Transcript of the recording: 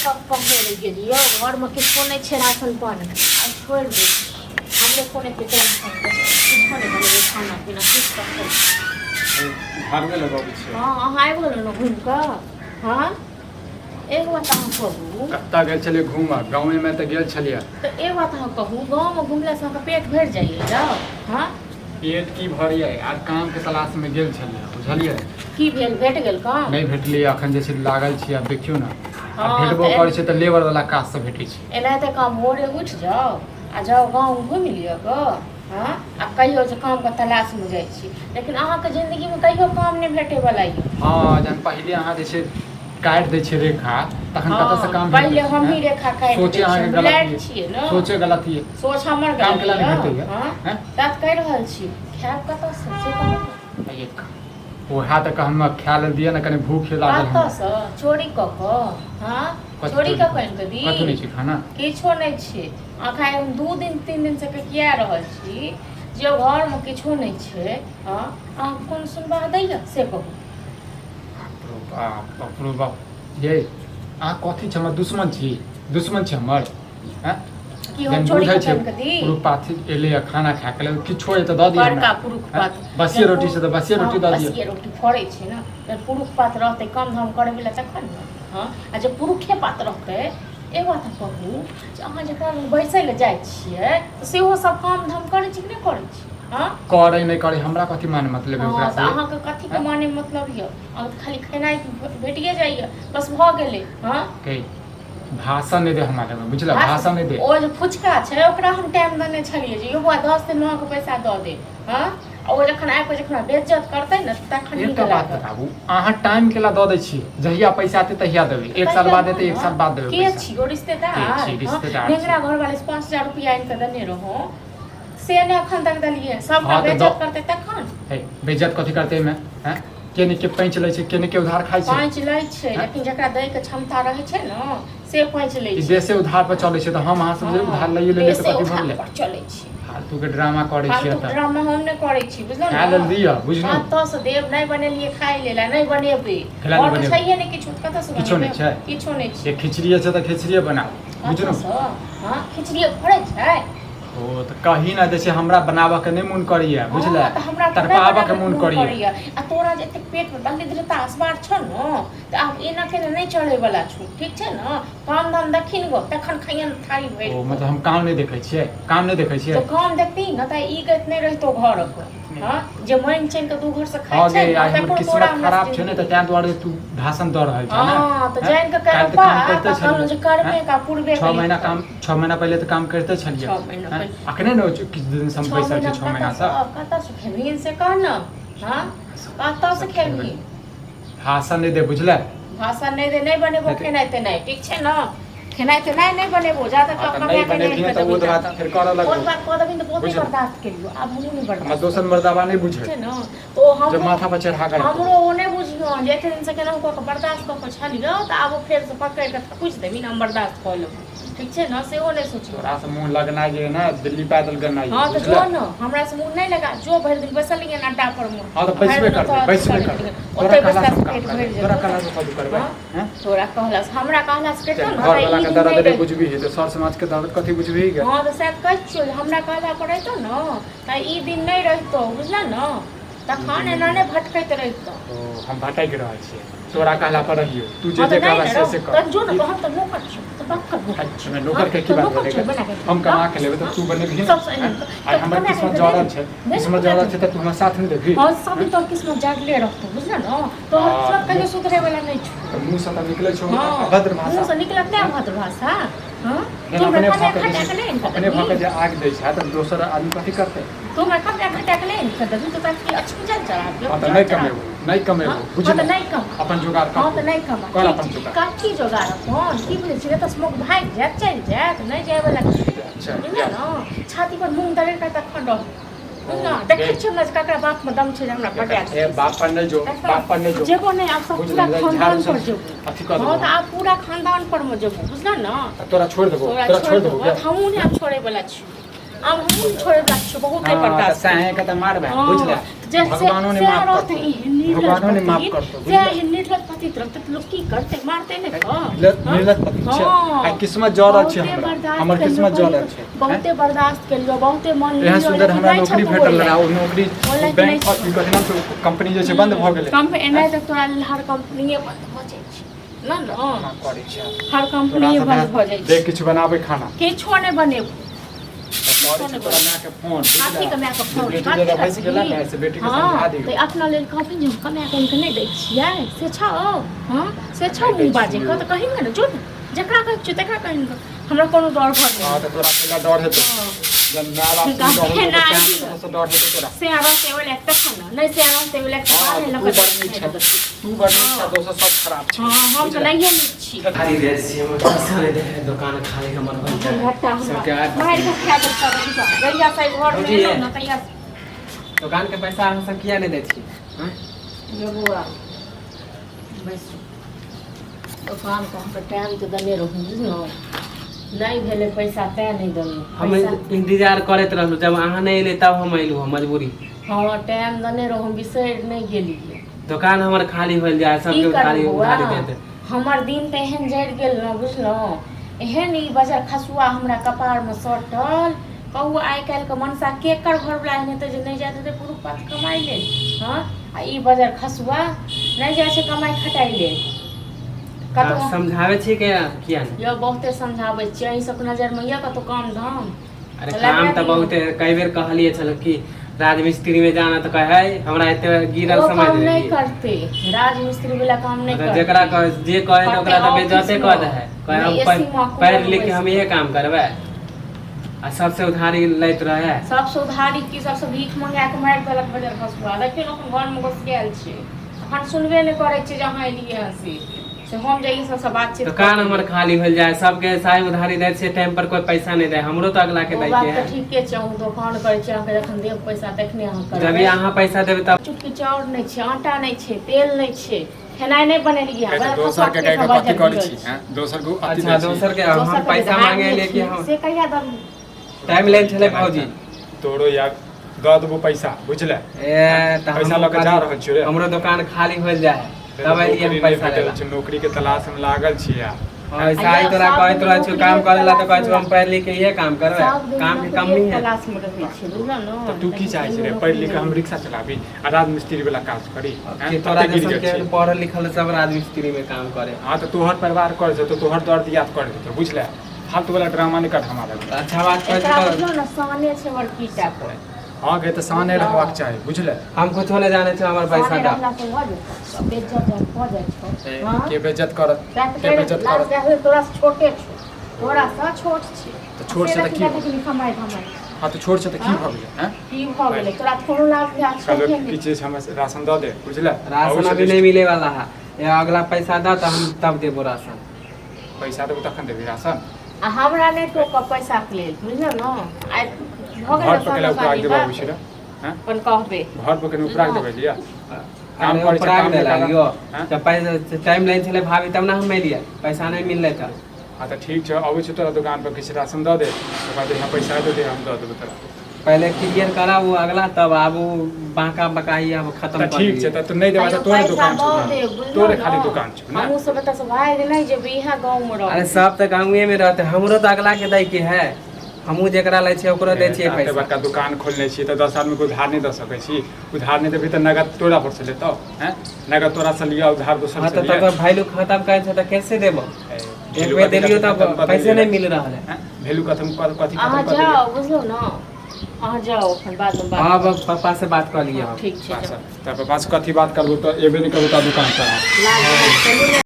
पकड़ गेलियो घर में किछो नहीं छे राशन पानी आ छोड़ दे हमरे कोने के टेंशन किछो नहीं करे खाना पीना किछ कर घर में लगाबे छै। हां आइ बोलो न घूम का हां एक बात हम कहू कत्ता गेल छलिए घूमा गांव में त गेल छलिए तो एक बात हम कहू गांव में घुमला से का पेट भर जाइए जाओ हां पेट की भरिए आर काम के तलाश में गेल छलिए बुझलिए की भेल भेट गेल काम नहीं भेटलिए अखन जे छै लागल छी अब देखियो ना हाँ, भेटबो तो करे छै त लेबर वाला काज से भेटै छै। एनाहिते काम भोरे उठ जाओ आ जाओ गाँव घूमि लिअ ग हाँ आ कहियो जे काम के तलाश में जाइ छी लेकिन अहाँके जिंदगी में कहियो काम नहीं भेटे वाला है। हाँ जन पहले अहाँ जे छै काट दै छै रेखा तखन कत से काम पहले हम ही रेखा काट सोचे अहाँ के गलत छियै न सोचे गलत है सोच हमर काम केला गलत नहीं भेटै हां है बात कह रहल छी खायब कत से कहू एक ओहा तक हम खा ले दिए ना कने भूख लागल कत से चोरी क क हां चोरी क कन के दी कतौ नहीं छै खाना किछो नहीं छै आखा हम 2 दिन 3 दिन से किया रहल छी जे घर में किछो नहीं छै हां अहाँ कोन सुनबा दैया से कहू बाप रे बाप ये अहाँ कथी छै हमर दुश्मन छी हमर हैं की हम चोरी क कन के दी पुरुष पाथी एले खाना खा के किछो है त द दिए बड़का पुरुष पात बसिया रोटी से त बसिया रोटी द दिए बसिया रोटी फड़े छै ना जब पुरुष पात रहते काम धाम करे वाला तखन न हां आ जब पुरुखे पात रहते एक बात कहू जे अहाँ जकरा बैसै ले जाइ छियै सेहो सब काम धाम करै छी कि नहीं करै छी हां करे नहीं करे हमरा कथी माने मतलब है ओकरा से अहाँ के कथी के माने मतलब य अहाँ खाली खेनाइ भेटिए जाइए बस भ गेलै हां के भाषण नहीं दे हमारे में बुझला भाषण नहीं दे ओ जे फुचका छै ओकरा हम टाइम देने छलिए जे यो 10 दिन में के पैसा द दे हां ओ जखन आइ जखन बेइज्जत करतै न तखन एक बात बताबू अहाँ टाइम केला द दै छी जहिया पैसा आते तहिया देबै एक साल बाद देते एक साल बाद देबै के छी ओ रिश्तेदार नेगरा घर वाले से 5000 रुपया आइन के देने रहो से ने अखन तक दलिए सब का बेइज्जत करते तखन है बेइज्जत कथी करते में हैं केने के पैंच लै छै केने के उधार खाइ छै पैंच लै छै लेकिन जकरा दै के क्षमता रहै छै न से पैंच लै छै देशे उधार पर चलै छै त हम अहाँ सब उधार लइए ले के कथी भरले चलै छै फालतू के ड्रामा करै छियै त ड्रामा हम नै करै छी बुझलौ खा लेल दिया बुझलौ त से देव नै बनेलिए खाइ लेला नै बनेबै और तो छैहे नै किछु कत से किछो नै छै किछो नै छै ये खिचड़ी छै त खिचड़िए बनाओ बुझलौ हां खिचड़ी फड़ै छै ओ त कहीं ना जैसे हमरा बनावा के नहीं मन करिया बुझले तरपावा के मन करिया आ तोरा जे एते पेट में दलिद्रता असबार छ न त आब एना के नहीं चढ़े वाला छु ठीक छै न काम धाम दखिन गो तखन खैयन थारी भरि ओ मतलब हम काम नहीं देखे छियै काम नहीं देखे छियै तो काम देखती न त ई गत नहीं रहितो घर पर हां जे मन चैन के दू घर से खाइ छै हमर किस्मत खराब छै ने त तै दुआरे तू भाषण द रहल छै ना हां त जान के कर पा कहलो जे करबे का पूर्वे 6 महीना काम 6 महीना पहले त काम करते छलिए 6 महीना अखने न किछ दिन से हम पैसा छै 6 महीना से कत से खेबी से कह न हां कत से खेबी भाषण नहीं दे बुझले भाषण नहीं दे नहीं बनेबो खेनाइ ते नहीं ठीक छै न खेनाइ ते नहीं बनेबो जा तक नहीं बनेबी त वो बात फिर कर लग और बात कह देबिन त बहुत बर्दाश्त करियो अब हम नहीं बर्दाश्त हम दोसन मर्दाबा नहीं बुझे छै न तो हम जब माथा पर चढ़ा कर हमरो ओने बुझियो जे एते दिन से केना को बर्दाश्त क के छलियो त आब फेर से पकड़ के पूछ देबिन हम बर्दाश्त क लेब ठीक छै न सेहो नहीं सोचियो तोरा से मुंह लगना जे ना दिल्ली पैदल करना हां त जो न हमरा से मुंह नहीं लगा जो भर दिन बसल लियन अड्डा पर मुंह हां तो बैसबे कर ओते बसला से पेट भर तोरा कहला से कदू करबे हैं तोरा कहला से हमरा कहला से केतना घर वाला के दर्द नहीं बुझबी है तो सर समाज के दर्द कथी बुझबी गे हां तो शायद कह छियो हमरा कहला पड़ैतो न त ई दिन नहीं रहितो बुझला न तखन एना ने भटकैत रहितो ओ हम भटक रहल छी तोरा कहला पर रहियो तू जे कहला से कर जो न कहत त नौकर छी त बात कर अच्छा मैं नौकर के की बात करेगा हम कमा के लेबे तो तू बनेबी आ हमर किस्मत जड़ल छै किस्मत जड़ल छै त तू हमरा साथ नहीं देबी हां सब तो किस्मत जड़ले रहतो बुझला न तो सब कहियो सुधरे वाला नहीं छु मुंह से त निकले छौ अभद्र भाषा मुंह से निकलत नहीं अभद्र भाषा हां अपने भाग जे आग दै छै त दोसर आदमी कथी करते तो मैं कब घटा के नहीं कर दू तो ताकि अच्छी चल चढ़ा त नहीं कमेबो बुझ नहीं कम अपन जुगाड़ कर हां तो नहीं कम कर अपन जुगाड़ काठी जुगाड़ अपन की बोले छै त स्मोक भाग जात चल जात नहीं जाय वाला अच्छा न छाती पर मूंग दले का तखन रह ना देखे छ न ककरा बाप में दम छै हमरा पटा ए बाप पर नहीं जो बाप पर नहीं जो जेबो नहीं आप सब पूरा खानदान पर जो अथी कर हां त आप पूरा खानदान पर में जेबो बुझला न तोरा छोड़ देबो हम नहीं आप छोड़े वाला छी अब हम छोड़े बच्चे बहुत हाँ, बर्दाश्त साहे का तो मारबे बुझले जैसे भगवानों ने माफ कर दो भगवानों ने माफ कर दो से निर्लज पति तरफ तो लोग की करते मारते ने निर्लज पति छै आ किस्मत ज्यादा छै हमर किस्मत ज्यादा छै बहुते बर्दाश्त कर लियो बहुते मन लियो एहन सुंदर हमरा नौकरी भेटल रहा ओ नौकरी बैंक और ई कथि नाम छै कंपनी जे छै बंद भ गेलै कंपनी एना तक तोरा हर कंपनी बंद भ जाइ छै ना ना करै छै हर कंपनी बंद भ जाइ छै देख किछ बनाबै खाना किछो नै बनेबो फोन हाथी के माय के फोन बेटी जरा भैंस गेला ने से बेटी के समझा दियौ तो अपना लेल कॉफी जो कमाय के नहीं दै छियै से छौ हां से छौ मुंह बाजे क त कहि न जो जकरा कहै छी तकरा कहि हमरा कोनो डर भर हां त तोरा पहला डर हेतौ जब माय बाप से डर हेतौ तोरा से आरो से वाला एक खाना नहीं से आरो से वाला खाना तू बड़ अच्छा दोसर सब खराब छै हां हम त नहीं छी खाली दे छी हम पैसा नहीं दे दुकान खाली हमर बन घाटा मार के खा दे सब गैया से घर में न तैयार दुकान के पैसा हम सब किया नहीं दे छी हैं ये बुआ बस दुकान को हम टाइम तो दने रहू न नहीं भेले पैसा ते नहीं दनी हम इंतजार करत रहलु जब अहाँ नहीं एले तब हम आइलु मजबूरी हां टाइम दने रहू बिसर नहीं गेलिए दुकान हमर खाली होल जाय सब के खाली उधारी देते हमर दिन त एहन जड़ गेल न बुझलो एहन ई बाजार खसुआ हमरा कपार में सटल कहू आइ काल्हि के मनसा केकर घर वाला एहन त जे नहीं जाते ते पुरुष पात कमाई ले हां आ ई बाजार खसुआ नहीं जाय छै कमाई खटाई ले कतो समझावे छी के किया यो बहुते समझावे छी अही सब नजर में या कतो काम धाम अरे काम त बहुते कई बेर कहलिए छल कि राजमिस्त्री में जाना तो कहे हमरा एते गिरल समझ नहीं करते राजमिस्त्री वाला काम नहीं करते जेकरा जे कहे ओकरा त बेइज्जते कर दे है कहे हम पढ़ लिख के हम ये काम करबे आ सबसे उधारी लैत रहे सबसे उधारी की सबसे भीख मंगा के मार देलक बाजार खसुआ देखियो अपन घर में घुस गेल छै अखन सुनबे नहीं करे छै जहां एलिए हसी से हम जई सब बातचीत दुकान हमर खाली हो जाए सबके साई उधारी दे से टाइम पर कोई पैसा नहीं दे हमरो तो अगला के दै के है ठीक है चाहू दुकान करे छै अहाँ जखन देब पैसा देखने अहाँ कर जब अहाँ पैसा देबे तब चुटकी चाउर नहीं छै आटा नहीं छै तेल नहीं छै खेनाई नहीं बनेलिए है दोसर के कथि करै छी हैं दोसर को अच्छा दोसर के हम पैसा मांगे ले कि हम से कहिया दम टाइम लेन छले भौजी तोरो यार द देबो पैसा बुझले ए त पैसा लके जा रहल छी रे हमरो दुकान खाली हो जाए तब एलिए हम पैसा लेला नौकरी के तलाश में लागल छी यार ऐसा ही तोरा कहत रह छु काम करेला त कहै छु हम पढ़ लिख के ये काम करबे काम के कमी है तलाश में रहै छै बुझल न तो तू की चाहै छी रे पढ़ लिख के हम रिक्शा चलाबी आ राजमिस्त्री वाला काज करी कि तोरा जैसन के पढ़ल लिखल सब राजमिस्त्री में काम करे हां तो तोहर परिवार कर छै तो तोहर दर्द याद कर दे बुझले फालतू वाला ड्रामा नहीं कर हमारा अच्छा बात कहै एकरा छी बुझलो न साने छै बड़कीटा पर हां के त साने रहबाक चाही बुझले हम कुछो नहीं जाने छ हमर पैसा का बेइज्जत हो जाय छै हां के बेइज्जत करत के बेइज्जत करत तोरा से छोटे छ तोरा से छोट छै तो छोट से त की कमाई हां तो छोट से त की भ गेलै हैं की भ गेलै तोरा कोनो लाभ ले चलो की चीज हम राशन द दे बुझले राशन अभी नहीं मिले वाला है ये अगला पैसा दा त हम तब देबो राशन पैसा देबो तखन देबी राशन आ हमरा नहीं तो पैसा के लेल बुझल न आइ घर पर केला उपराग देबो बिछरा हैं अपन कहबे घर पर केना उपराग देबे लिया काम काम करे काम दे लागियो हैं? जब पैसा टाइम लाइन छले भाभी तब ना हम नहीं दिया पैसा नहीं मिलले त हां तो ठीक छै अबै छै तोरा दुकान पर किछ राशन द दे ओकर बाद हम पैसा दे हम द देबो तोरा पहले क्लियर करा वो अगला तब आबू बांका बकाई अब खत्म कर ठीक छै त तू नहीं देबा त तोरे दुकान छै तोरे खाली दुकान छै ना हमहु सब त भाग नहीं जे इहा गांव में रह अरे सब त गांवे में रहते हमरो त अगला के दै के है हमहू जेकरा लै छै ओकरो दै छियै एते पैसा बड़का दुकान खोलने छी त 10 आदमी को उधार नहीं द सकै छी उधार नहीं देबी त नगद तोरा पर से लेतो हैं नगद तोरा से लिया उधार दोसर हां से त लिया तब वैल्यू खत्म करे छै त कैसे देबो एक बेर देलियो त पैसे नहीं मिल रहा है वैल्यू कथि आ खत्म कर जाओ बुझलो न आ जाओ अपन बाद में बात हां पापा से बात कर लिया ठीक छै तब पास कथि बात करबो त एबे नहीं करबो त दुकान पर ला चलू